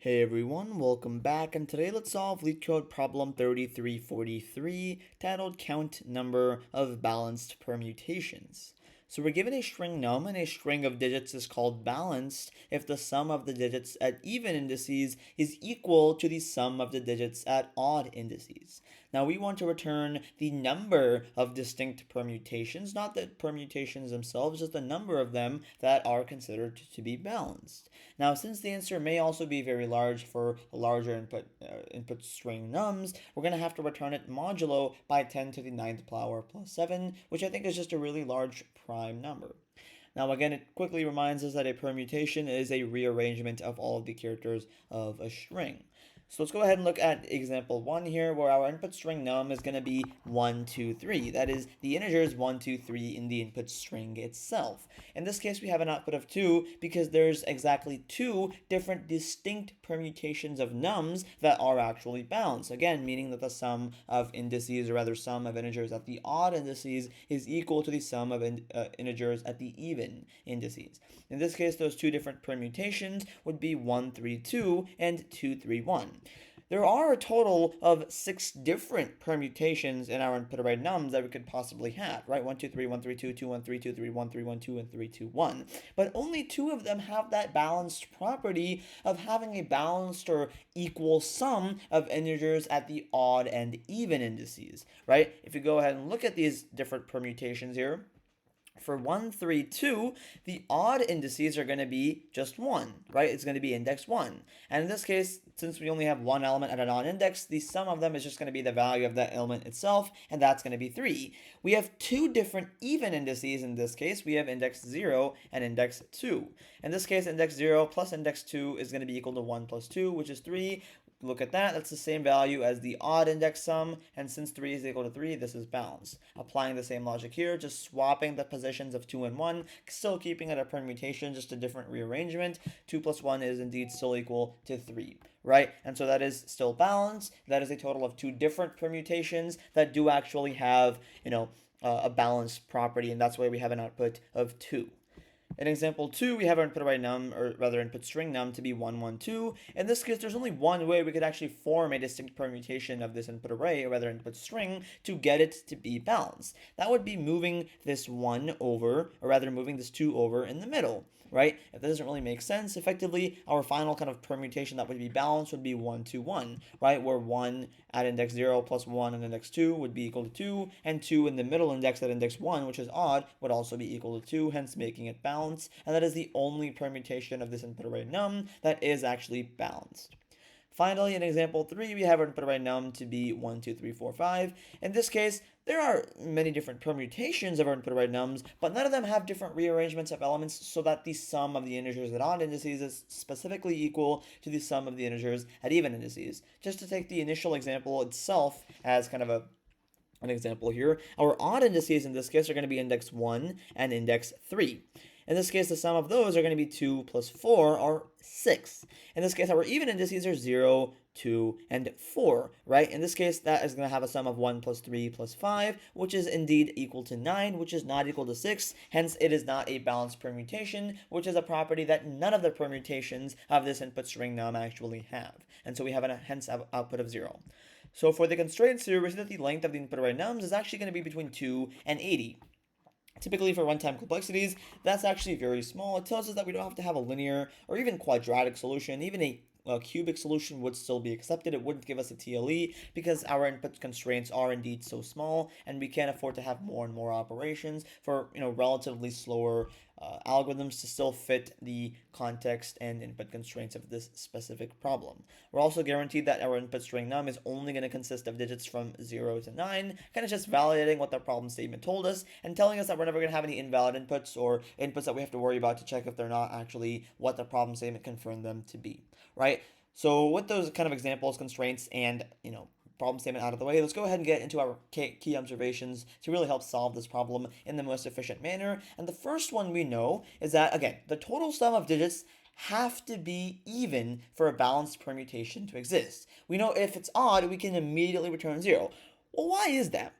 Hey everyone, welcome back, and today let's solve Leetcode problem 3343 titled Count Number of Balanced Permutations. So we're given a string num, and a string of digits is called balanced if the sum of the digits at even indices is equal to the sum of the digits at odd indices. Now we want to return the number of distinct permutations, not the permutations themselves, just the number of them that are considered to be balanced. Now, since the answer may also be very large for a larger input string nums, we're going to have to return it modulo by 10 to the 9th power plus 7, which I think is just a really large prime number. Now, again, it quickly reminds us that a permutation is a rearrangement of all of the characters of a string. So let's go ahead and look at example 1 here, where our input string num is going to be 1, 2, 3. That is, the integers 1, 2, 3 in the input string itself. In this case, we have an output of 2 because there's exactly 2 different distinct permutations of nums that are actually balanced. Again, meaning that the sum of indices, or rather sum of integers at the odd indices, is equal to the sum of integers at the even indices. In this case, those two different permutations would be 1, 3, 2 and 2, 3, 1. There are a total of 6 different permutations in our input array nums that we could possibly have, right? 1, 2, 3, 1, 3, 2, 2, 1, 3, 2, 3, 1, 3, 1, 2, and 3, 2, 1. But only 2 of them have that balanced property of having a balanced or equal sum of integers at the odd and even indices, right? If you go ahead and look at these different permutations here, for 1, 3, 2, the odd indices are going to be just 1, right? It's going to be index 1. And in this case, since we only have one element at an odd index, the sum of them is just going to be the value of that element itself, and that's going to be 3. We have two different even indices in this case. We have index 0 and index 2. In this case, index 0 plus index 2 is going to be equal to 1 plus 2, which is 3. Look at that, that's the same value as the odd index sum, and since 3 is equal to 3, this is balanced. Applying the same logic here, just swapping the positions of 2 and 1, still keeping it a permutation, just a different rearrangement. 2 plus 1 is indeed still equal to 3, right? And so that is still balanced. That is a total of 2 different permutations that do actually have, a balanced property, and that's why we have an output of 2. In example 2, we have our input array num, or rather input string num, to be 1, 1, 2. In this case, there's only one way we could actually form a distinct permutation of this input array, or rather input string, to get it to be balanced. That would be moving this 1 over, or rather moving this 2 over in the middle, right? If that doesn't really make sense, effectively, our final kind of permutation that would be balanced would be 1, 2, 1, right? Where 1 at index 0 plus 1 at index 2 would be equal to 2, and 2 in the middle index at index 1, which is odd, would also be equal to 2, hence making it balanced, and that is the only permutation of this input array num that is actually balanced. Finally, in example 3, we have our input array num to be 1, 2, 3, 4, 5. In this case, there are many different permutations of our input array nums, but none of them have different rearrangements of elements so that the sum of the integers at odd indices is specifically equal to the sum of the integers at even indices. Just to take the initial example itself as kind of an example here, our odd indices in this case are going to be index 1 and index 3. In this case, the sum of those are going to be 2 plus 4, or 6. In this case, our even indices are 0, 2, and 4, right? In this case, that is going to have a sum of 1 plus 3 plus 5, which is indeed equal to 9, which is not equal to 6. Hence, it is not a balanced permutation, which is a property that none of the permutations of this input string num actually have. And so we have a hence output of 0. So for the constraints here, we see that the length of the input array nums is actually going to be between 2 and 80. Typically for runtime complexities, that's actually very small. It tells us that we don't have to have a linear or even quadratic solution. Even a cubic solution would still be accepted. It wouldn't give us a TLE because our input constraints are indeed so small, and we can't afford to have more and more operations for relatively slower algorithms to still fit the context and input constraints of this specific problem. We're also guaranteed that our input string num is only going to consist of digits from 0 to 9, kind of just validating what the problem statement told us and telling us that we're never going to have any invalid inputs or inputs that we have to worry about to check if they're not actually what the problem statement confirmed them to be, right? So with those kind of examples, constraints, and problem statement out of the way, let's go ahead and get into our key observations to really help solve this problem in the most efficient manner. And the first one we know is that, again, the total sum of digits have to be even for a balanced permutation to exist. We know if it's odd, we can immediately return 0. Well, why is that?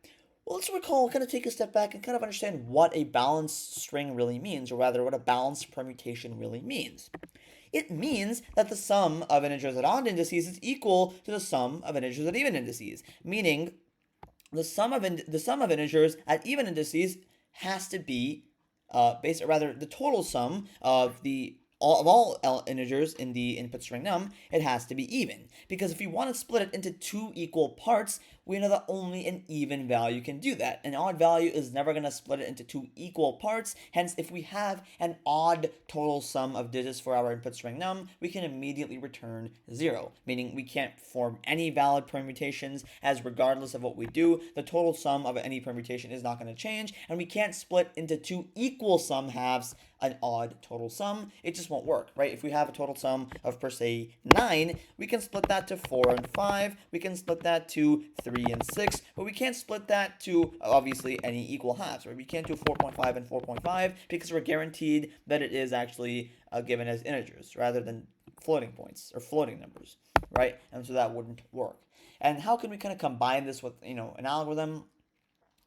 Well, let's recall, kind of take a step back and kind of understand what a balanced string really means, or rather what a balanced permutation really means. it means that the sum of integers at odd indices is equal to the sum of integers at even indices, meaning the sum of integers at even indices has to be the total sum of all integers in the input string num, it has to be even. Because if we want to split it into two equal parts, we know that only an even value can do that. An odd value is never going to split it into two equal parts. Hence, if we have an odd total sum of digits for our input string num, we can immediately return 0, meaning we can't form any valid permutations, as regardless of what we do, the total sum of any permutation is not going to change, and we can't split into two equal sum halves an odd total sum. It just won't work, right? If we have a total sum of, per se, 9, we can split that to 4 and 5, we can split that to 3 and 6, but we can't split that to, obviously, any equal halves, right? We can't do 4.5 and 4.5 because we're guaranteed that it is actually given as integers rather than floating points or floating numbers, right? And so that wouldn't work. And how can we kind of combine this with, an algorithm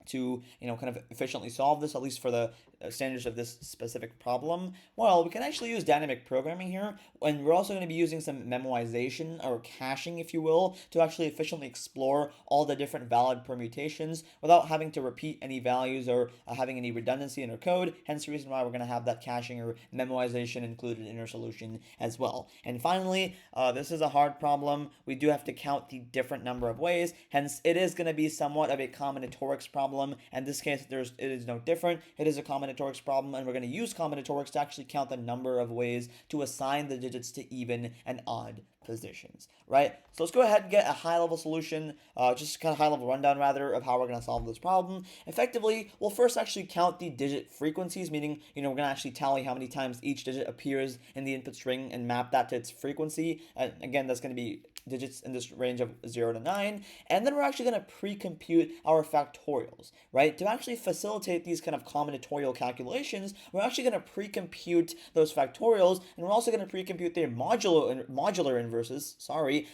to kind of efficiently solve this, at least for the standards of this specific problem? Well, we can actually use dynamic programming here, and we're also going to be using some memoization or caching, if you will, to actually efficiently explore all the different valid permutations without having to repeat any values or having any redundancy in our code. Hence the reason why we're going to have that caching or memoization included in our solution as well. And finally, this is a hard problem. We do have to count the different number of ways. Hence, it is going to be somewhat of a combinatorics problem. In this case, it is no different. It is a combinatorics problem, and we're going to use combinatorics to actually count the number of ways to assign the digits to even and odd positions, right? So let's go ahead and get a high-level solution, just kind of high-level rundown, rather, of how we're going to solve this problem. Effectively, we'll first actually count the digit frequencies, meaning, we're going to actually tally how many times each digit appears in the input string and map that to its frequency. And again, that's going to be digits in this range of 0 to 9. And then we're actually going to pre-compute our factorials, right? To actually facilitate these kind of combinatorial calculations, we're actually going to pre-compute those factorials, and we're also going to pre-compute their modular inverses,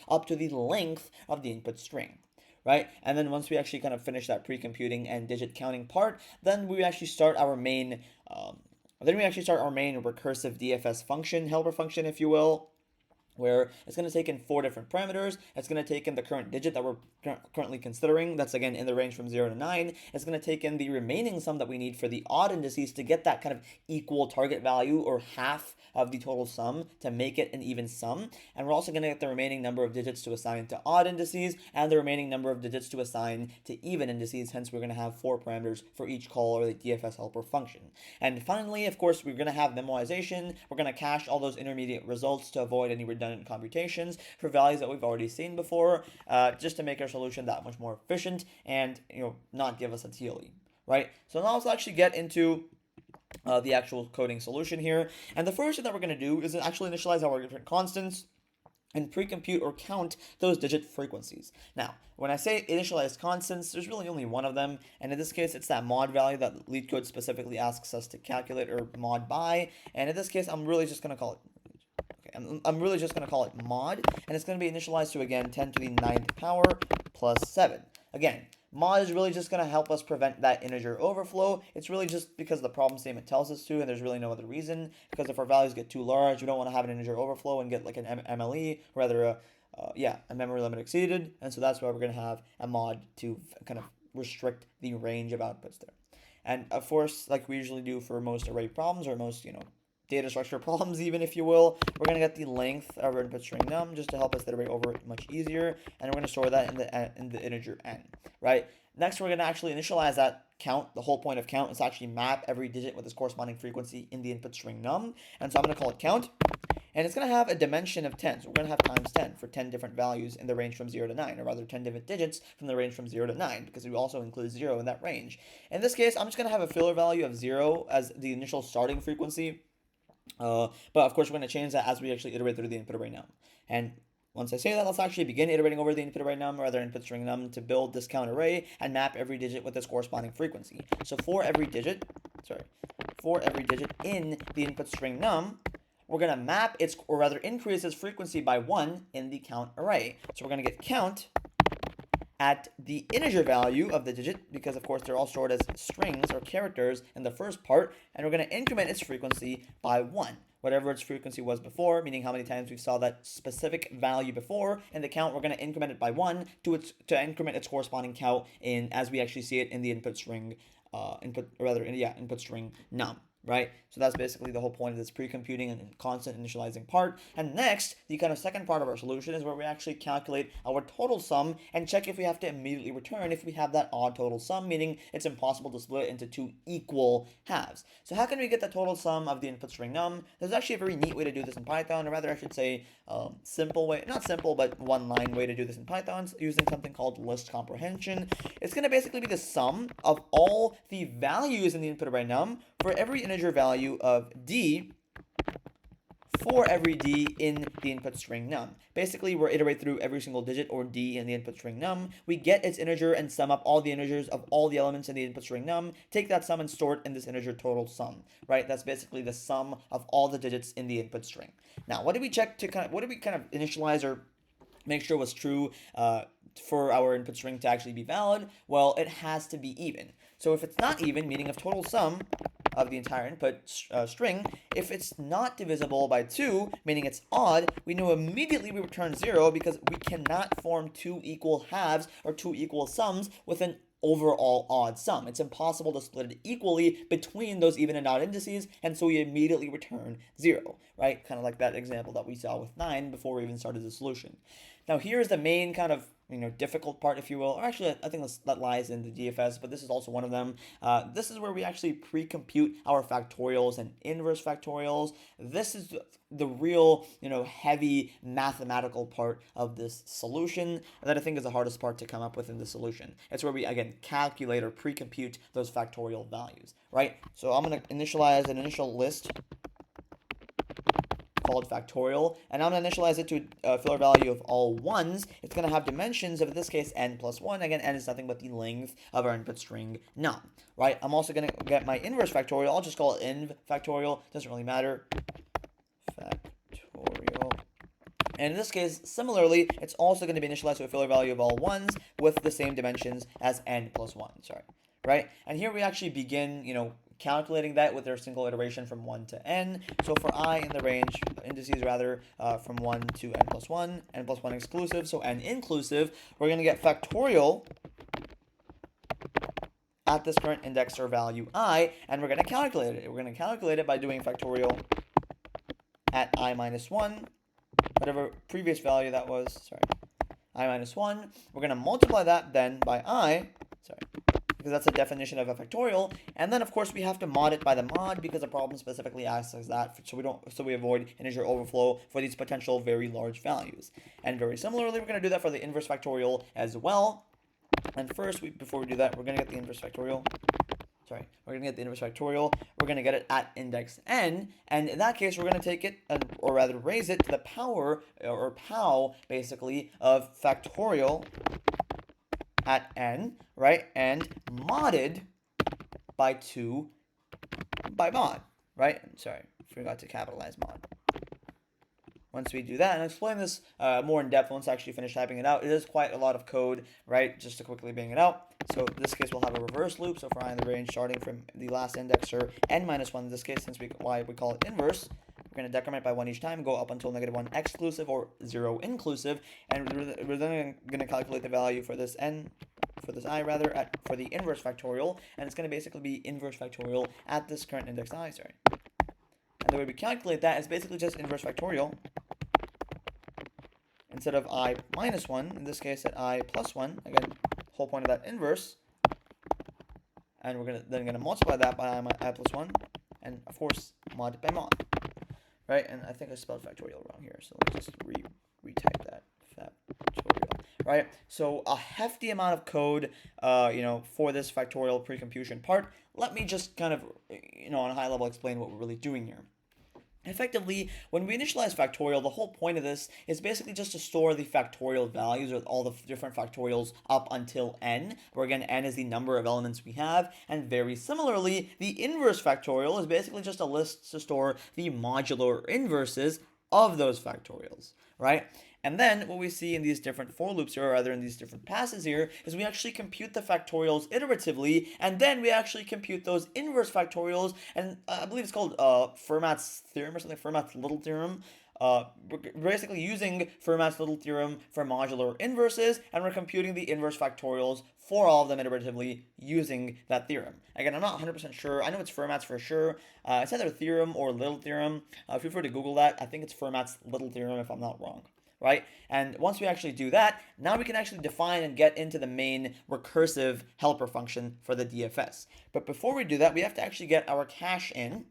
up to the length of the input string, right? And then once we actually kind of finish that pre-computing and digit counting part, then we actually start our main recursive DFS function, helper function, if you will, where it's going to take in 4 different parameters. It's going to take in the current digit that we're currently considering. That's, again, in the range from 0 to 9. It's going to take in the remaining sum that we need for the odd indices to get that kind of equal target value, or half of the total sum, to make it an even sum. And we're also going to get the remaining number of digits to assign to odd indices and the remaining number of digits to assign to even indices. Hence, we're going to have 4 parameters for each call, or the DFS helper function. And finally, of course, we're going to have memoization. We're going to cache all those intermediate results to avoid any redundant computations for values that we've already seen before, just to make our solution that much more efficient and not give us a TLE, right? So now let's actually get into the actual coding solution here. And the first thing that we're going to do is actually initialize our different constants and pre-compute or count those digit frequencies. Now, when I say initialize constants, there's really only one of them, and in this case, it's that mod value that Leetcode specifically asks us to calculate or mod by. And in this case, I'm really just going to call it mod, and it's going to be initialized to, again, 10 to the 9th power plus 7. Again, mod is really just going to help us prevent that integer overflow. It's really just because the problem statement tells us to, and there's really no other reason, because if our values get too large, we don't want to have an integer overflow and get like an MLE, rather a memory limit exceeded, and so that's why we're going to have a mod to kind of restrict the range of outputs there. And of course, like we usually do for most array problems, or most, data structure problems, even, if you will, we're going to get the length of our input string num just to help us iterate over it much easier, and we're going to store that in the integer n, right? Next, we're going to actually initialize that count. The whole point of count is to actually map every digit with its corresponding frequency in the input string num, and so I'm going to call it count, and it's going to have a dimension of 10, so we're going to have times 10 for 10 different values in the range from 0 to 9, or rather 10 different digits from the range from 0 to 9, because we also include 0 in that range. In this case, I'm just going to have a filler value of 0 as the initial starting frequency. But of course, we're going to change that as we actually iterate through the input array num. And once I say that, let's actually begin iterating over the input array num, or other input string num, to build this count array and map every digit with its corresponding frequency. So for every digit in the input string num, we're going to map its, or rather increase its frequency by 1 in the count array. So we're going to get count at the integer value of the digit, because of course they're all stored as strings or characters in the first part, and we're going to increment its frequency by 1. Whatever its frequency was before, meaning how many times we saw that specific value before in the count, we're going to increment it by 1 to increment its corresponding count in as we actually see it in the input string input string num. Right? So that's basically the whole point of this pre-computing and constant initializing part. And next, the kind of second part of our solution is where we actually calculate our total sum and check if we have to immediately return if we have that odd total sum, meaning it's impossible to split it into two equal halves. So how can we get the total sum of the input string num? There's actually a very neat way to do this in Python, or rather I should say simple way, not simple, but one-line way to do this in Python using something called list comprehension. It's going to basically be the sum of all the values in the input array num for every integer value of d for every d in the input string num. Basically, we're iterate through every single digit or d in the input string num. We get its integer and sum up all the integers of all the elements in the input string num. Take that sum and store it in this integer total sum. Right? That's basically the sum of all the digits in the input string. Now, what do we check to what do we kind of initialize or make sure was true for our input string to actually be valid? Well, it has to be even. So if it's not even, meaning of total sum of the entire input string, if it's not divisible by 2, meaning it's odd, we know immediately we return 0 because we cannot form two equal halves or two equal sums with an overall odd sum. It's impossible to split it equally between those even and odd indices, and so we immediately return 0, right? Kind of like that example that we saw with 9 before we even started the solution. Now here's the main kind of difficult part, if you will, or actually I think that lies in the DFS, but this is also one of them. This is where we actually pre-compute our factorials and inverse factorials. This is the real, heavy mathematical part of this solution that I think is the hardest part to come up with in the solution. It's where we, again, calculate or pre-compute those factorial values, right? So I'm going to initialize an initial list called factorial, and I'm going to initialize it to a filler value of all ones. It's going to have dimensions of, in this case, n plus 1. Again, n is nothing but the length of our input string num, right? I'm also going to get my inverse factorial. I'll just call it inv factorial. Doesn't really matter. Factorial. And in this case, similarly, it's also going to be initialized to a filler value of all ones with the same dimensions as n plus 1, right? And here we actually begin, calculating that with our single iteration from 1 to n. So for I in the range, indices rather, from 1 to n plus 1 exclusive, so n inclusive, we're going to get factorial at this current index or value I, and we're going to calculate it. We're going to calculate it by doing factorial at I minus 1, whatever previous value that was, I minus 1. We're going to multiply that then by I, because that's a definition of a factorial, and then of course we have to mod it by the mod because the problem specifically asks us that, so we avoid integer overflow for these potential very large values. And very similarly, we're going to do that for the inverse factorial as well. And first, before we do that, we're going to get the inverse factorial. We're going to get the inverse factorial. We're going to get it at index n, and in that case, we're going to take it, or rather raise it to the power, or pow, basically, of factorial at n, right, and modded by 2 by mod, right? Forgot to capitalize mod. Once we do that, and I'll explain this more in depth once I actually finish typing it out. It is quite a lot of code, right, just to quickly bang it out. So in this case, we'll have a reverse loop. So for I in the range, starting from the last indexer, n minus 1 in this case, since why we call it inverse, we're going to decrement by 1 each time, go up until -1 exclusive or 0 inclusive, and we're then going to calculate the value for this n, for this I rather, for the inverse factorial, and it's going to basically be inverse factorial at this current index I, And the way we calculate that is basically just inverse factorial. Instead of I minus 1, in this case at I plus 1, again, whole point of that inverse, and we're then going to multiply that by I plus 1, and of course mod by mod, right? And I think I spelled factorial wrong here, so let's just retype that, factorial, right? So a hefty amount of code, for this factorial pre-computation part. Let me just kind of, on a high level explain what we're really doing here. Effectively, when we initialize factorial, the whole point of this is basically just to store the factorial values or all the different factorials up until n, where again, n is the number of elements we have. And very similarly, the inverse factorial is basically just a list to store the modular inverses of those factorials, right? And then what we see in these different for loops here, or rather in these different passes here, is we actually compute the factorials iteratively, and then we actually compute those inverse factorials, and I believe it's called Fermat's theorem or something, Fermat's little theorem. We're basically using Fermat's little theorem for modular inverses, and we're computing the inverse factorials for all of them iteratively using that theorem. Again, I'm not 100% sure. I know it's Fermat's for sure. It's either theorem or little theorem. Feel free to Google that. I think it's Fermat's little theorem if I'm not wrong. Right? And once we actually do that, now we can actually define and get into the main recursive helper function for the DFS. But before we do that, we have to actually get our cache in.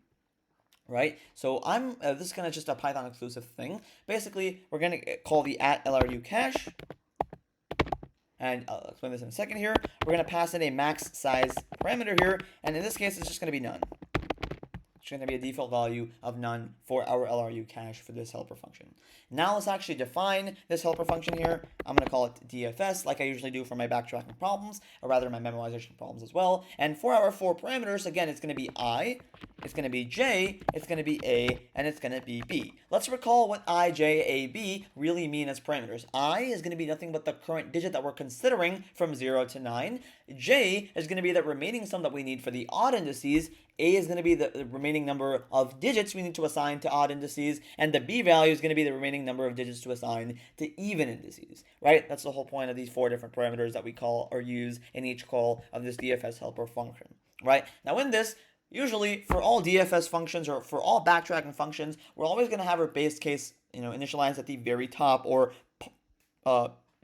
Right? So this is kind of just a Python exclusive thing. Basically, we're going to call the @LRU cache. And I'll explain this in a second here. We're going to pass in a max size parameter here. And in this case, it's just going to be none. It's going to be a default value of none for our LRU cache for this helper function. Now let's actually define this helper function here. I'm going to call it DFS like I usually do for my backtracking problems, or rather my memorization problems as well. And for our 4 parameters, again, it's going to be I, it's going to be J, it's going to be A, and it's going to be B. Let's recall what I, J, A, B really mean as parameters. I is going to be nothing but the current digit that we're considering from 0 to 9. J is going to be the remaining sum that we need for the odd indices. A is going to be the remaining number of digits we need to assign to odd indices, and the B value is going to be the remaining number of digits to assign to even indices, right? That's the whole point of these 4 different parameters that we call or use in each call of this DFS helper function, right? Now in this, usually for all DFS functions or for all backtracking functions, we're always going to have our base case, initialized at the very top or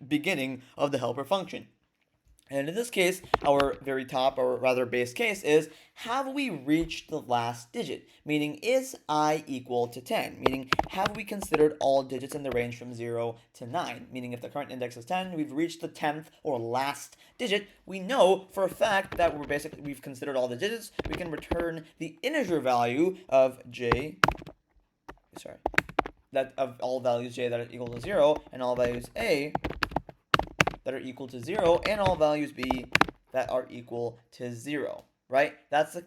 beginning of the helper function. And in this case, our very top, or rather base case, is have we reached the last digit? Meaning, is I equal to 10? Meaning, have we considered all digits in the range from 0 to 9? Meaning, if the current index is 10, we've reached the 10th or last digit. We know for a fact that we've considered all the digits. We can return the integer value of that of all values j that are equal to 0, and all values a that are equal to 0, and all values b that are equal to 0, right? That's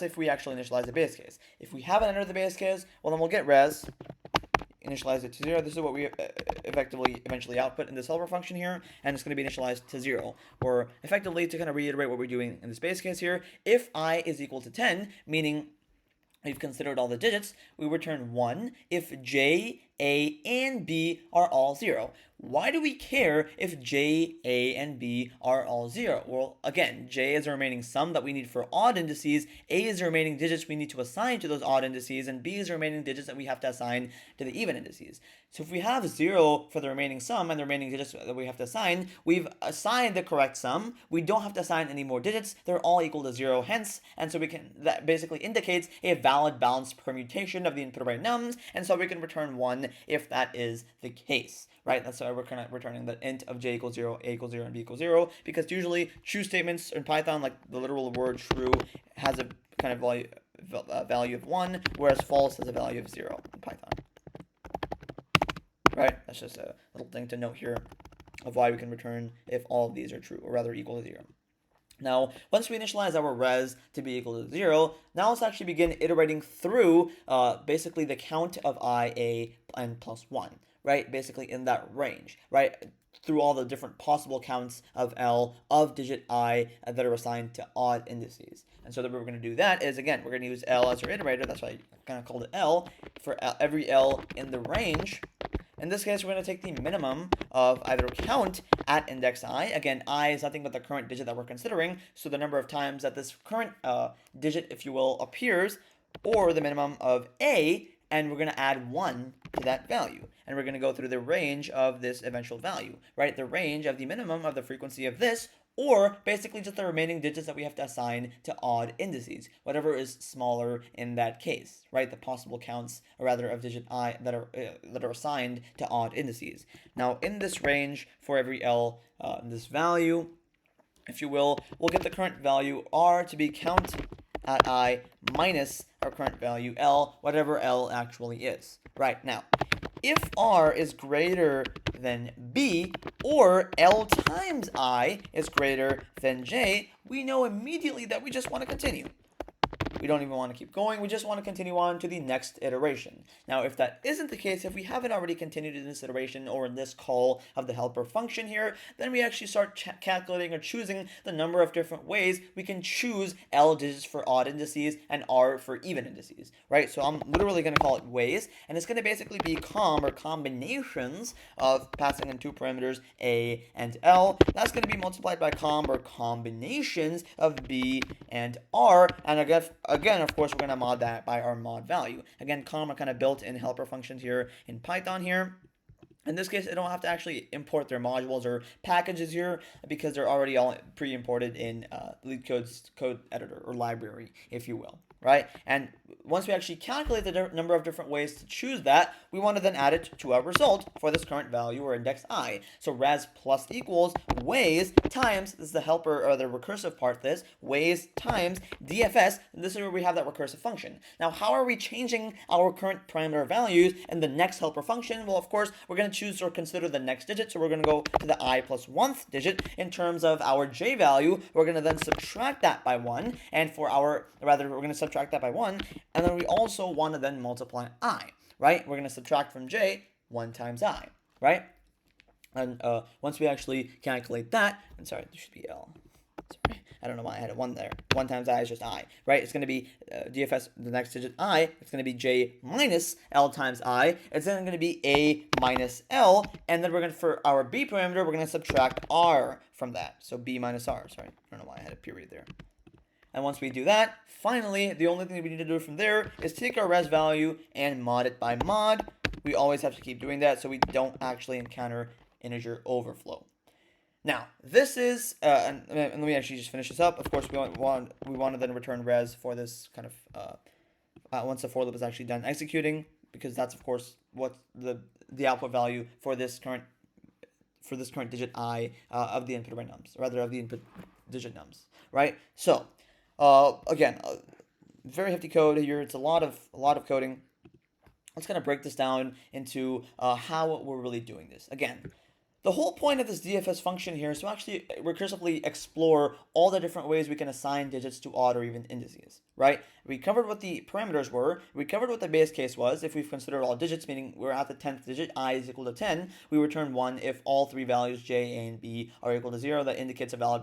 if we actually initialize the base case. If we haven't entered the base case, well, then we'll get res, initialize it to 0. This is what we eventually output in this helper function here, and it's going to be initialized to 0. Or effectively, to kind of reiterate what we're doing in this base case here, if I is equal to 10, meaning we've considered all the digits, we return 1 if j, a, and b are all 0. Why do we care if j, a, and b are all 0? Well, again, j is the remaining sum that we need for odd indices, a is the remaining digits we need to assign to those odd indices, and b is the remaining digits that we have to assign to the even indices. So if we have 0 for the remaining sum and the remaining digits that we have to assign, we've assigned the correct sum. We don't have to assign any more digits. They're all equal to 0 hence, and so that basically indicates a valid balanced permutation of the input array nums, and so we can return 1 if that is the case, right? That's why we're kind of returning the int of j equals 0, a equals 0, and b equals 0, because usually true statements in Python, like the literal word true, has a kind of value of 1, whereas false has a value of 0 in Python. Right? That's just a little thing to note here of why we can return if all of these are true, or rather equal to 0. Now, once we initialize our res to be equal to 0, now let's actually begin iterating through basically the count of I, A, and plus 1, right? Basically in that range, right? Through all the different possible counts of L of digit I that are assigned to odd indices. And so the way we're going to do that is, again, we're going to use L as our iterator. That's why I kind of called it L for every L in the range. In this case, we're going to take the minimum of either count at index I. Again, I is nothing but the current digit that we're considering, so the number of times that this current digit, if you will, appears, or the minimum of A, and we're going to add 1 to that value. And we're going to go through the range of this eventual value, right? The range of the minimum of the frequency of this, or basically just the remaining digits that we have to assign to odd indices, whatever is smaller in that case, right? The possible counts, or rather of digit I that are assigned to odd indices. Now, in this range, for every L, this value, if you will, we'll get the current value R to be count at I minus our current value L, whatever L actually is. Right, now, if R is greater than B, or L times I is greater than J, we know immediately that we just want to continue. We don't even want to keep going. We just want to continue on to the next iteration. Now, if that isn't the case, if we haven't already continued in this iteration or in this call of the helper function here, then we actually start calculating or choosing the number of different ways we can choose L digits for odd indices and R for even indices, right? So I'm literally going to call it ways, and it's going to basically be combinations of passing in two parameters A and L. That's going to be multiplied by combinations of B and R, and again, of course, we're going to mod that by our mod value. Again, are kind of built-in helper functions here in Python here. In this case, I don't have to actually import their modules or packages here because they're already all pre-imported in Leetcode's code editor or library, if you will, right? And once we actually calculate the number of different ways to choose that, we want to then add it to our result for this current value or index I. So res plus equals ways times, this is the helper or the recursive part, this ways times DFS, and this is where we have that recursive function. Now, how are we changing our current parameter values in the next helper function? Well, of course, we're going to choose or consider the next digit, so we're going to go to the I plus 1th digit. In terms of our j value, we're going to then subtract that by 1, and we're going to subtract that by 1, and then we also want to then multiply I, right? We're going to subtract from j 1 times I, right? And once we actually calculate that, and sorry, there should be L. Sorry, I don't know why I had a 1 there. 1 times I is just I, right? It's going to be DFS, the next digit I. It's going to be j minus L times I. It's then going to be A minus L. And then we're going to, for our B parameter, we're going to subtract R from that. So B minus R. Sorry, I don't know why I had a period there. And once we do that, finally, the only thing we need to do from there is take our res value and mod it by mod. We always have to keep doing that so we don't actually encounter integer overflow. Now, this is, and let me actually just finish this up. Of course, we want to then return res for this kind of, once the for loop is actually done executing, because that's, of course, what the output value for this current digit I of the input array nums, or rather of the input digit nums, right? So, again, very hefty code here. It's a lot of coding. Let's kind of break this down into how we're really doing this. Again, the whole point of this DFS function here is to actually recursively explore all the different ways we can assign digits to odd or even indices, right? We covered what the parameters were. We covered what the base case was. If we've considered all digits, meaning we're at the 10th digit, I is equal to 10, we return 1 if all three values, j, a, and b, are equal to 0. That indicates a valid,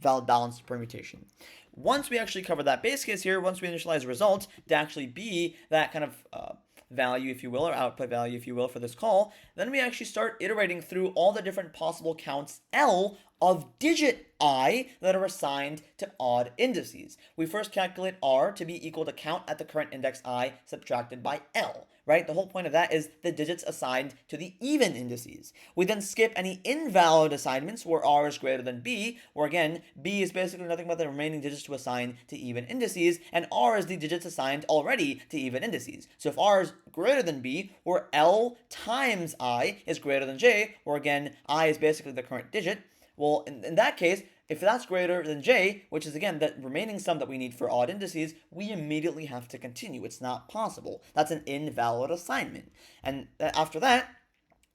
valid balanced permutation. Once we actually cover that base case here, once we initialize a result to actually be that kind of value, if you will, or output value, if you will, for this call, then we actually start iterating through all the different possible counts L of digit I that are assigned to odd indices. We first calculate R to be equal to count at the current index I subtracted by L, right? The whole point of that is the digits assigned to the even indices. We then skip any invalid assignments where R is greater than B, where again, B is basically nothing but the remaining digits to assign to even indices, and R is the digits assigned already to even indices. So if R is greater than B, where L times I is greater than J, where again, I is basically the current digit, well, in that case, if that's greater than j, which is again the remaining sum that we need for odd indices, we immediately have to continue. It's not possible. That's an invalid assignment. And after that,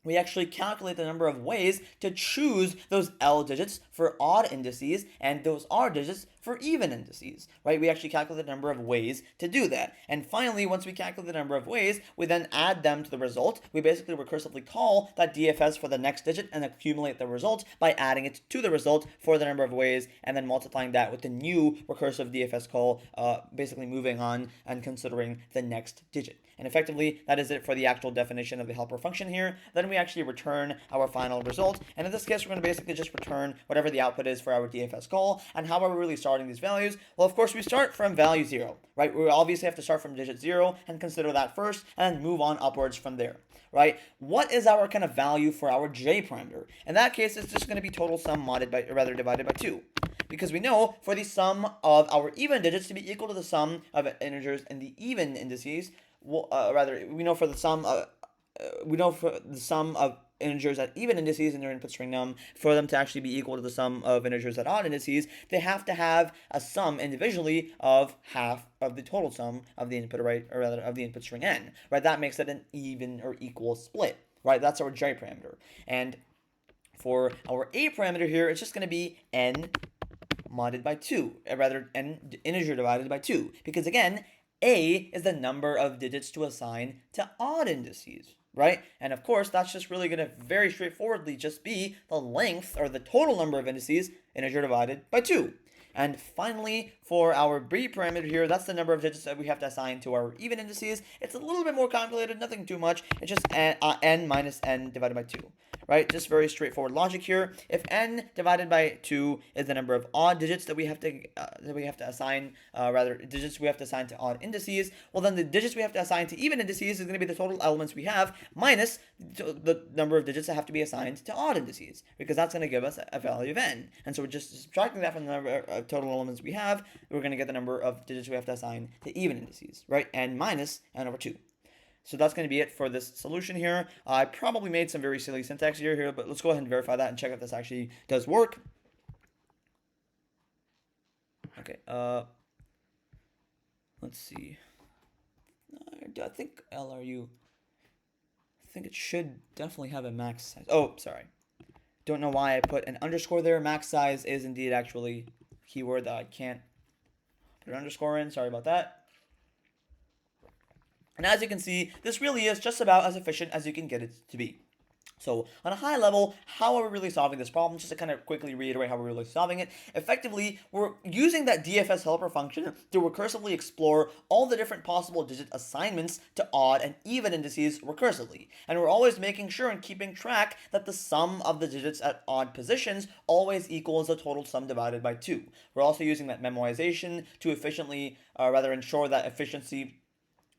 we actually calculate the number of ways to choose those L digits for odd indices and those R digits for even indices, right? We actually calculate the number of ways to do that. And finally, once we calculate the number of ways, we then add them to the result. We basically recursively call that DFS for the next digit and accumulate the result by adding it to the result for the number of ways and then multiplying that with the new recursive DFS call, basically moving on and considering the next digit. And effectively, that is it for the actual definition of the helper function here. Then we actually return our final result. And in this case, we're going to basically just return whatever the output is for our DFS call. And how are we really starting these values? Well, of course, we start from value 0, right? We obviously have to start from digit 0 and consider that first and then move on upwards from there, right? What is our kind of value for our j parameter? In that case, it's just going to be total sum divided by 2. Because we know for the sum of our even digits to be equal to the sum of integers in the even indices, we know for the sum of integers at even indices in their input string num, for them to actually be equal to the sum of integers at odd indices, they have to have a sum individually of half of the total sum of the input array, or rather of the input string n, right? That makes it an even or equal split, right? That's our j parameter. And for our a parameter here, it's just going to be n modded by 2, rather n integer divided by 2, because again, a is the number of digits to assign to odd indices, right? And of course, that's just really going to very straightforwardly just be the length or the total number of indices, integer divided by 2. And finally, for our b parameter here, that's the number of digits that we have to assign to our even indices. It's a little bit more complicated, nothing too much. It's just n minus n divided by 2, right? Just very straightforward logic here. If n divided by 2 is the number of odd digits that we have to assign, digits we have to assign to odd indices, well then the digits we have to assign to even indices is going to be the total elements we have minus the number of digits that have to be assigned to odd indices, because that's going to give us a value of n. And so we're just subtracting that from the number of total elements we have. We're going to get the number of digits we have to assign to even indices, right? n minus n over 2. So that's going to be it for this solution here. I probably made some very silly syntax here, but let's go ahead and verify that and check if this actually does work. Okay, let's see. I think LRU, I think it should definitely have a max size. Oh, sorry. Don't know why I put an underscore there. Max size is indeed actually a keyword that I can't put an underscore in. Sorry about that. And as you can see, this really is just about as efficient as you can get it to be. So on a high level, how are we really solving this problem? Just to kind of quickly reiterate how we're really solving it. Effectively, we're using that DFS helper function to recursively explore all the different possible digit assignments to odd and even indices recursively. And we're always making sure and keeping track that the sum of the digits at odd positions always equals the total sum divided by 2. We're also using that memoization to efficiently, ensure that efficiency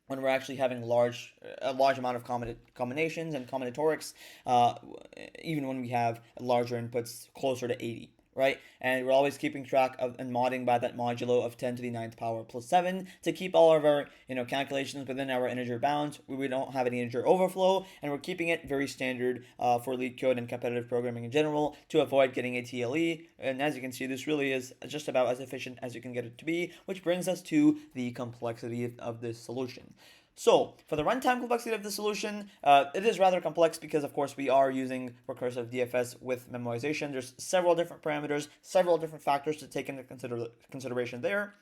when we're actually having a large amount of combinations and combinatorics, even when we have larger inputs closer to 80, right? And we're always keeping track of and modding by that modulo of 10 to the 9th power plus 7 to keep all of our calculations within our integer bounds. We don't have any integer overflow, and we're keeping it very standard for Leetcode and competitive programming in general to avoid getting a TLE. And as you can see, this really is just about as efficient as you can get it to be, which brings us to the complexity of this solution. So, for the runtime complexity of the solution, it is rather complex because, of course, we are using recursive DFS with memoization. There's several different parameters, several different factors to take into consideration there.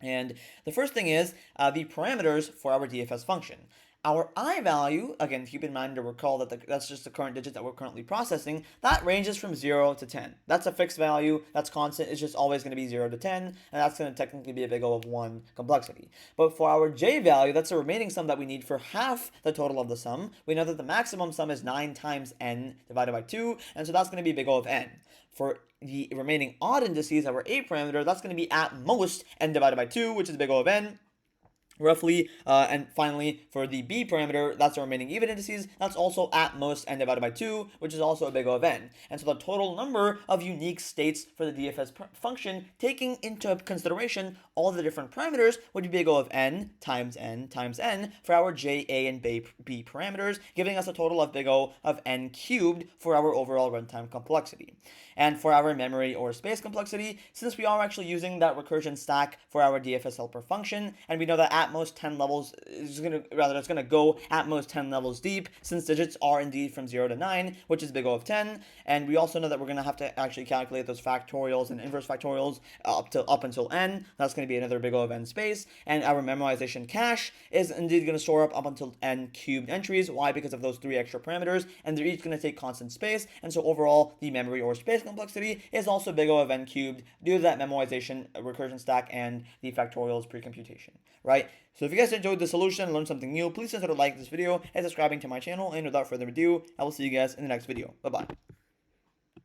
And the first thing is the parameters for our DFS function. Our I value, again, keep in mind to recall that that's just the current digit that we're currently processing, that ranges from 0 to 10. That's a fixed value, that's constant, it's just always going to be 0 to 10, and that's going to technically be a big O of 1 complexity. But for our J value, that's the remaining sum that we need for half the total of the sum. We know that the maximum sum is 9 times n divided by 2, and so that's going to be big O of n. For the remaining odd indices, our A parameter, that's going to be at most n divided by 2, which is big O of n. Roughly, and finally, for the b parameter, that's the remaining even indices, that's also at most n divided by 2, which is also a big O of n. And so the total number of unique states for the DFS function, taking into consideration all the different parameters, would be big O of n times n for our j, a, and b parameters, giving us a total of big O of n cubed for our overall runtime complexity. And for our memory or space complexity, since we are actually using that recursion stack for our DFS helper function, and we know that at most 10 levels it's going to go at most 10 levels deep, since digits are indeed from 0 to 9, which is big O of 10. And we also know that we're going to have to actually calculate those factorials and inverse factorials up until n. That's going to be another big O of n space. And our memoization cache is indeed going to store up until n cubed entries. Why? Because of those 3 extra parameters, and they're each going to take constant space. And so overall, the memory or space complexity is also big O of n cubed due to that memoization recursion stack and the factorials pre-computation, right? So if you guys enjoyed the solution and learned something new, please consider liking this video and subscribing to my channel. And without further ado, I will see you guys in the next video. Bye-bye.